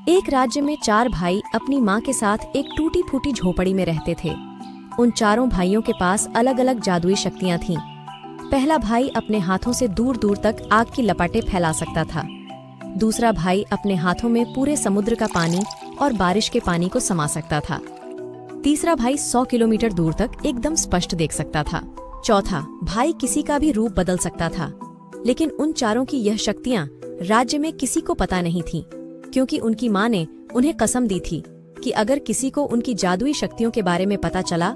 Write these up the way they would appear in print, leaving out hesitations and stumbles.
एक राज्य में 4 भाई अपनी माँ के साथ एक टूटी फूटी झोपड़ी में रहते थे। उन चारों भाइयों के पास अलग अलग जादुई शक्तियाँ थीं। पहला भाई अपने हाथों से दूर दूर तक आग की लपटें फैला सकता था। दूसरा भाई अपने हाथों में पूरे समुद्र का पानी और बारिश के पानी को समा सकता था। तीसरा भाई 100 किलोमीटर दूर तक एकदम स्पष्ट देख सकता था। चौथा भाई किसी का भी रूप बदल सकता था। लेकिन उन चारों की यह शक्तियाँ राज्य में किसी को पता नहीं थीं, क्योंकि उनकी माँ ने उन्हें कसम दी थी कि अगर किसी को उनकी जादुई शक्तियों के बारे में पता चला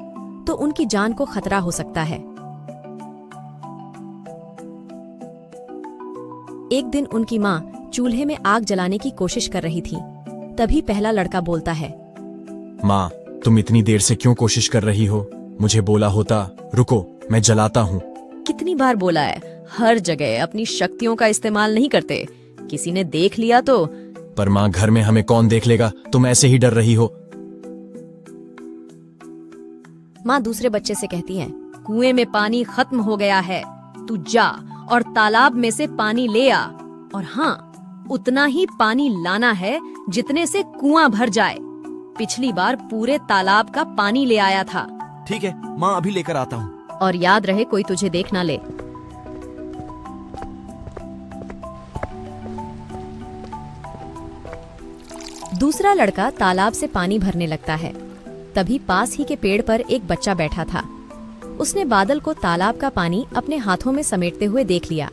तो उनकी जान को खतरा हो सकता है। एक दिन उनकी माँ चूल्हे में आग जलाने की कोशिश कर रही थी। तभी पहला लड़का बोलता है, माँ, तुम इतनी देर से क्यों कोशिश कर रही हो? मुझे बोला होता, रुको मैं जलाता हूँ। कितनी बार बोला है, हर जगह अपनी शक्तियों का इस्तेमाल नहीं करते। किसी ने देख लिया तो। पर माँ, घर में हमें कौन देख लेगा? तुम ऐसे ही डर रही हो। माँ दूसरे बच्चे से कहती है, कुएं में पानी खत्म हो गया है, तू जा और तालाब में से पानी ले आ। और हाँ, उतना ही पानी लाना है जितने से कुआं भर जाए। पिछली बार पूरे तालाब का पानी ले आया था। ठीक है माँ, अभी लेकर आता हूँ। और याद रहे कोई तुझे देख ना ले। दूसरा लड़का तालाब से पानी भरने लगता है। तभी पास ही के पेड़ पर एक बच्चा बैठा था। उसने बादल को तालाब का पानी अपने हाथों में समेटते हुए देख लिया।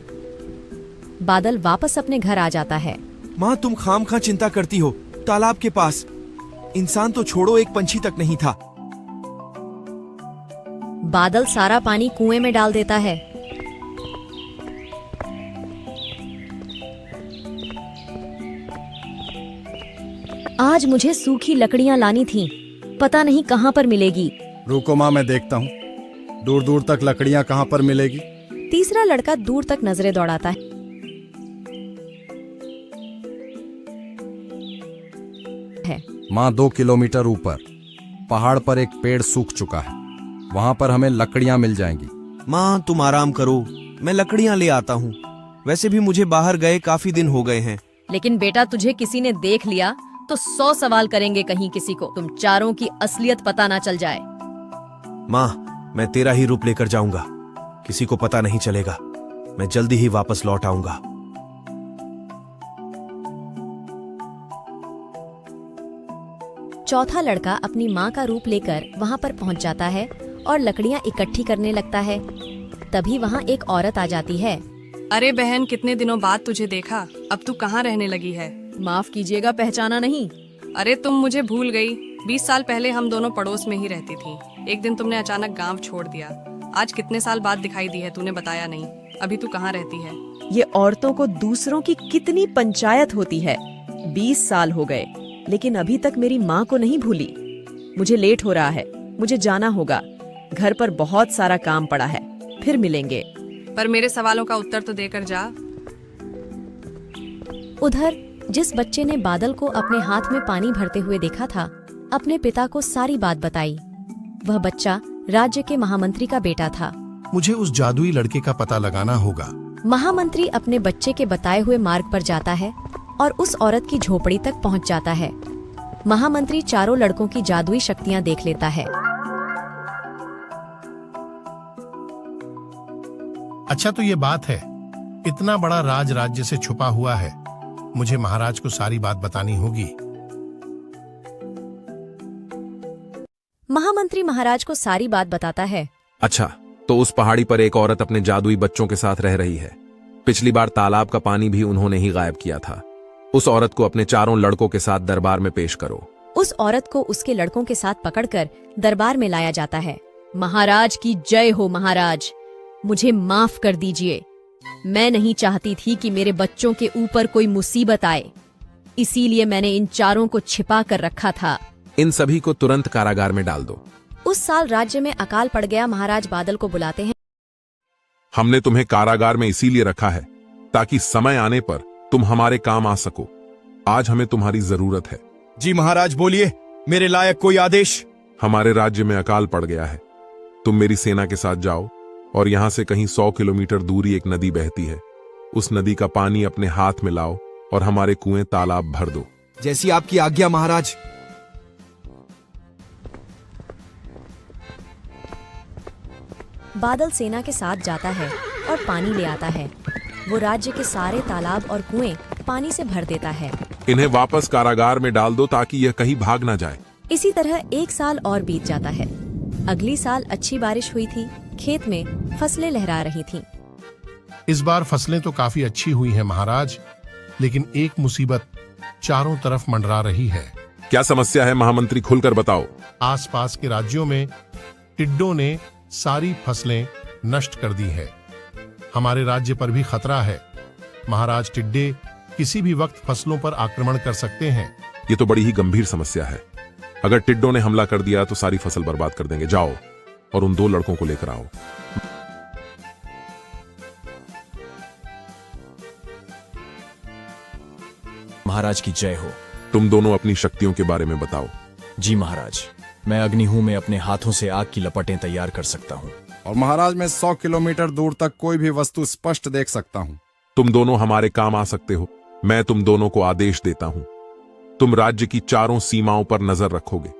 बादल वापस अपने घर आ जाता है। माँ, तुम खामखा चिंता करती हो। तालाब के पास इंसान तो छोड़ो, एक पंछी तक नहीं था। बादल सारा पानी कुएं में डाल देता है। आज मुझे सूखी लकड़ियां लानी थीं, पता नहीं कहां पर मिलेगी। रुको माँ, मैं देखता हूँ दूर दूर तक लकड़ियाँ कहाँ पर मिलेगी। तीसरा लड़का दूर तक नजरें दौड़ाता है। माँ, 2 किलोमीटर ऊपर पहाड़ पर एक पेड़ सूख चुका है, वहाँ पर हमें लकड़ियाँ मिल जाएंगी। माँ, तुम आराम करो, मैं लकड़ियाँ ले आता हूँ। वैसे भी मुझे बाहर गए काफी दिन हो गए हैं। लेकिन बेटा, तुझे किसी ने देख लिया तो 100 सवाल करेंगे कहीं किसी को। तुम चारों की असलियत पता ना चल जाए। माँ, मैं तेरा ही रूप लेकर जाऊंगा, किसी को पता नहीं चलेगा। मैं जल्दी ही वापस लौट आऊंगा। चौथा लड़का अपनी माँ का रूप लेकर वहाँ पर पहुँच जाता है और लकड़ियाँ इकट्ठी करने लगता है। तभी वहाँ एक औरत आ जाती है। अरे बहन, कितने दिनों बाद तुझे देखा, अब तू कहाँ रहने लगी है? माफ कीजिएगा, पहचाना नहीं। अरे तुम मुझे भूल गई। 20 साल पहले हम दोनों पड़ोस में ही रहती थी। एक दिन तुमने अचानक गांव छोड़ दिया। आज कितने साल बाद दिखाई दी है, तूने बताया नहीं। अभी तू कहाँ रहती है? ये औरतों को दूसरों की कितनी पंचायत होती है। 20 साल हो गए, लेकिन अभी तक मेरी माँ को नहीं भूली। मुझे लेट हो रहा है, मुझे जाना होगा। घर पर बहुत सारा काम पड़ा है, फिर मिलेंगे। पर मेरे सवालों का उत्तर तो देकर जा। उधर जिस बच्चे ने बादल को अपने हाथ में पानी भरते हुए देखा था, अपने पिता को सारी बात बताई। वह बच्चा राज्य के महामंत्री का बेटा था। मुझे उस जादुई लड़के का पता लगाना होगा। महामंत्री अपने बच्चे के बताए हुए मार्ग पर जाता है और उस औरत की झोपड़ी तक पहुंच जाता है। महामंत्री चारों लड़कों की जादुई शक्तियां देख लेता है। अच्छा, तो ये बात है, इतना बड़ा राज राज्य से छुपा हुआ है। मुझे महाराज को सारी बात बतानी होगी। महामंत्री महाराज को सारी बात बताता है। अच्छा, तो उस पहाड़ी पर एक औरत अपने जादुई बच्चों के साथ रह रही है। पिछली बार तालाब का पानी भी उन्होंने ही गायब किया था। उस औरत को अपने चारों लड़कों के साथ दरबार में पेश करो। उस औरत को उसके लड़कों के साथ पकड़कर दरबार में लाया जाता है। महाराज की जय हो महाराज, मुझे माफ कर दीजिए। मैं नहीं चाहती थी कि मेरे बच्चों के ऊपर कोई मुसीबत आए, इसीलिए मैंने इन चारों को छिपा कर रखा था। इन सभी को तुरंत कारागार में डाल दो। उस साल राज्य में अकाल पड़ गया। महाराज बादल को बुलाते हैं। हमने तुम्हें कारागार में इसीलिए रखा है ताकि समय आने पर तुम हमारे काम आ सको। आज हमें तुम्हारी जरूरत है। जी महाराज, बोलिए, मेरे लायक कोई आदेश? हमारे राज्य में अकाल पड़ गया है। तुम मेरी सेना के साथ जाओ और यहाँ से कहीं 100 किलोमीटर दूरी एक नदी बहती है। उस नदी का पानी अपने हाथ में लाओ और हमारे कुएं तालाब भर दो। जैसी आपकी आज्ञा महाराज। बादल सेना के साथ जाता है और पानी ले आता है। वो राज्य के सारे तालाब और कुएं पानी से भर देता है। इन्हें वापस कारागार में डाल दो ताकि यह कहीं भाग ना जाए। इसी तरह 1 साल और बीत जाता है। अगली साल अच्छी बारिश हुई थी, खेत में फसलें लहरा रही थीं। इस बार फसलें तो काफी अच्छी हुई हैं महाराज, लेकिन एक मुसीबत चारों तरफ मंडरा रही है। क्या समस्या है महामंत्री, खुलकर बताओ। आसपास के राज्यों में टिड्डों ने सारी फसलें नष्ट कर दी है। हमारे राज्य पर भी खतरा है महाराज। टिड्डे किसी भी वक्त फसलों पर आक्रमण कर सकते हैं। ये तो बड़ी ही गंभीर समस्या है। अगर टिड्डों ने हमला कर दिया तो सारी फसल बर्बाद कर देंगे। जाओ और उन 2 लड़कों को लेकर आओ। महाराज की जय हो। तुम दोनों अपनी शक्तियों के बारे में बताओ। जी महाराज, मैं अग्नि हूं। मैं अपने हाथों से आग की लपटें तैयार कर सकता हूं। और महाराज मैं 100 किलोमीटर दूर तक कोई भी वस्तु स्पष्ट देख सकता हूँ। तुम दोनों हमारे काम आ सकते हो। मैं तुम दोनों को आदेश देता हूं। तुम राज्य की चारों सीमाओं पर नजर रखोगे।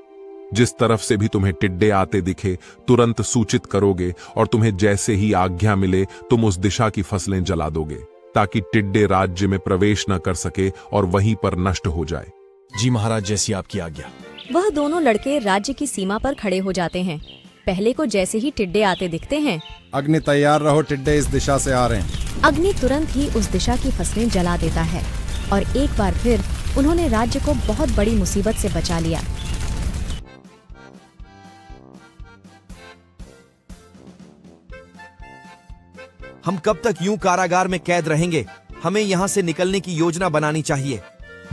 जिस तरफ से भी तुम्हें टिड्डे आते दिखे तुरंत सूचित करोगे, और तुम्हें जैसे ही आज्ञा मिले तुम उस दिशा की फसलें जला दोगे ताकि टिड्डे राज्य में प्रवेश न कर सके और वहीं पर नष्ट हो जाए। जी महाराज, जैसी आपकी आज्ञा। वह दोनों लड़के राज्य की सीमा पर खड़े हो जाते हैं। पहले को जैसे ही टिड्डे आते दिखते हैं, अग्नि तैयार रहो, टिड्डे इस दिशा से आ रहे हैं। अग्नि तुरंत ही उस दिशा की फसलें जला देता है और एक बार फिर उन्होंने राज्य को बहुत बड़ी मुसीबत से बचा लिया। हम कब तक यूं कारागार में कैद रहेंगे? हमें यहाँ से निकलने की योजना बनानी चाहिए।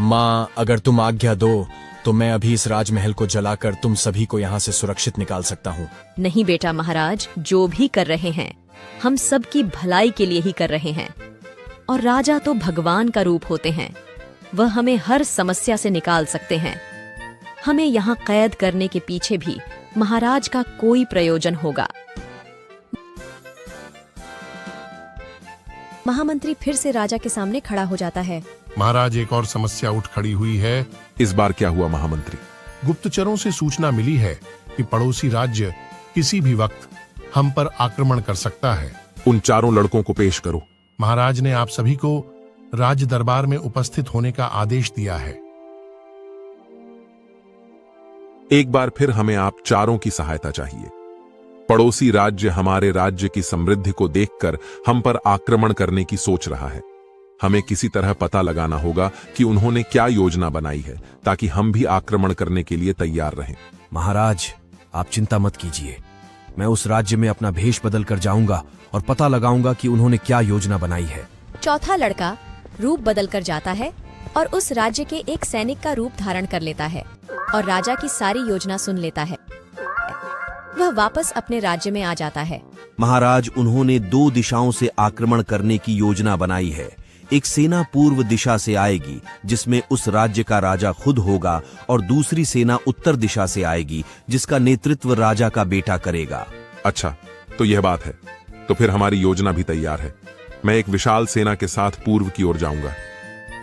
माँ, अगर तुम आज्ञा दो तो मैं अभी इस राजमहल को जलाकर तुम सभी को यहाँ से सुरक्षित निकाल सकता हूँ। नहीं बेटा महाराज, जो भी कर रहे हैं हम सबकी भलाई के लिए ही कर रहे हैं। और राजा तो भगवान का रूप होते हैं, वह हमें हर समस्या से निकाल सकते हैं। हमें यहाँ कैद करने के पीछे भी महाराज का कोई प्रयोजन होगा। महामंत्री फिर से राजा के सामने खड़ा हो जाता है। महाराज, एक और समस्या उठ खड़ी हुई है। इस बार क्या हुआ महामंत्री? गुप्तचरों से सूचना मिली है कि पड़ोसी राज्य किसी भी वक्त हम पर आक्रमण कर सकता है। उन चारों लड़कों को पेश करो। महाराज ने आप सभी को राज दरबार में उपस्थित होने का आदेश दिया है। एक बार फिर हमें आप चारों की सहायता चाहिए। पड़ोसी राज्य हमारे राज्य की समृद्धि को देखकर हम पर आक्रमण करने की सोच रहा है। हमें किसी तरह पता लगाना होगा कि उन्होंने क्या योजना बनाई है ताकि हम भी आक्रमण करने के लिए तैयार रहें। महाराज, आप चिंता मत कीजिए। मैं उस राज्य में अपना भेष बदल कर जाऊंगा और पता लगाऊंगा कि उन्होंने क्या योजना बनाई है। चौथा लड़का रूप बदल कर जाता है और उस राज्य के एक सैनिक का रूप धारण कर लेता है और राजा की सारी योजना सुन लेता है। वह वापस अपने राज्य में आ जाता है। महाराज, उन्होंने 2 दिशाओं से आक्रमण करने की योजना बनाई है। एक सेना पूर्व दिशा से आएगी जिसमें उस राज्य का राजा खुद होगा, और दूसरी सेना उत्तर दिशा से आएगी जिसका नेतृत्व राजा का बेटा करेगा। अच्छा, तो यह बात है। तो फिर हमारी योजना भी तैयार है। मैं एक विशाल सेना के साथ पूर्व की ओर जाऊंगा।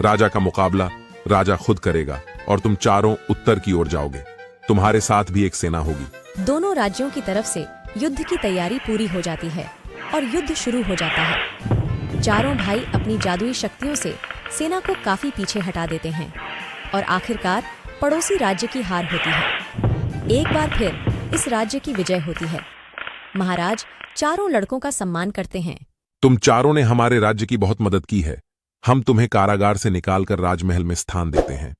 राजा का मुकाबला राजा खुद करेगा और तुम चारों उत्तर की ओर जाओगे। तुम्हारे साथ भी एक सेना होगी। दोनों राज्यों की तरफ से युद्ध की तैयारी पूरी हो जाती है और युद्ध शुरू हो जाता है। चारों भाई अपनी जादुई शक्तियों से सेना को काफी पीछे हटा देते हैं और आखिरकार पड़ोसी राज्य की हार होती है। एक बार फिर इस राज्य की विजय होती है। महाराज चारों लड़कों का सम्मान करते हैं। तुम चारों ने हमारे राज्य की बहुत मदद की है। हम तुम्हें कारागार से निकालकर राजमहल में स्थान देते हैं।